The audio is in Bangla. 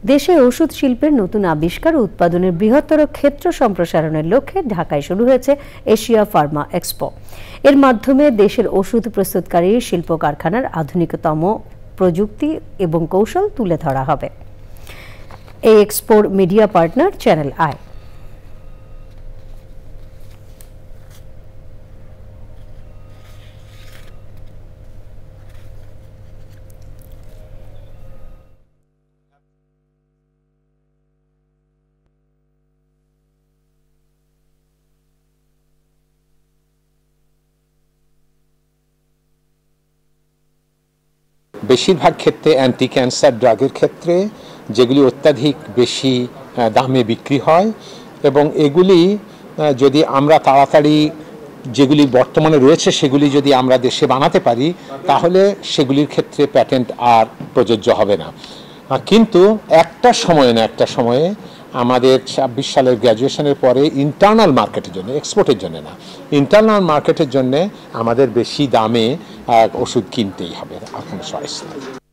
দেশে ওষুধ শিল্পের নতুন আবিষ্কার ও উৎপাদনের বৃহত্তর ক্ষেত্র সম্প্রসারণের লক্ষ্যে ঢাকায় শুরু হয়েছে এশিয়া ফার্মা এক্সপো। এর মাধ্যমে দেশের ওষুধ প্রস্তুতকারী শিল্প কারখানার আধুনিকতম প্রযুক্তি এবং কৌশল তুলে ধরা হবে। এই এক্সপোর মিডিয়া পার্টনার চ্যানেল আই। বেশিরভাগ ক্ষেত্রে অ্যান্টি ক্যান্সার ড্রাগের ক্ষেত্রে যেগুলি অত্যাধিক বেশি দামে বিক্রি হয় এবং এগুলি যদি আমরা তাড়াতাড়ি যেগুলি বর্তমানে রয়েছে সেগুলি যদি আমরা দেশে বানাতে পারি তাহলে সেগুলির ক্ষেত্রে প্যাটেন্ট আর প্রযোজ্য হবে না। কিন্তু একটা সময়ে আমাদের ২৬ সালের গ্র্যাজুয়েশনের পরে ইন্টারনাল মার্কেটের জন্য, এক্সপোর্টের জন্য না, ইন্টারনাল মার্কেটের জন্য আমাদের বেশি দামে ওষুধ কিনতেই হবে, আর কোনো চয়েস নেই।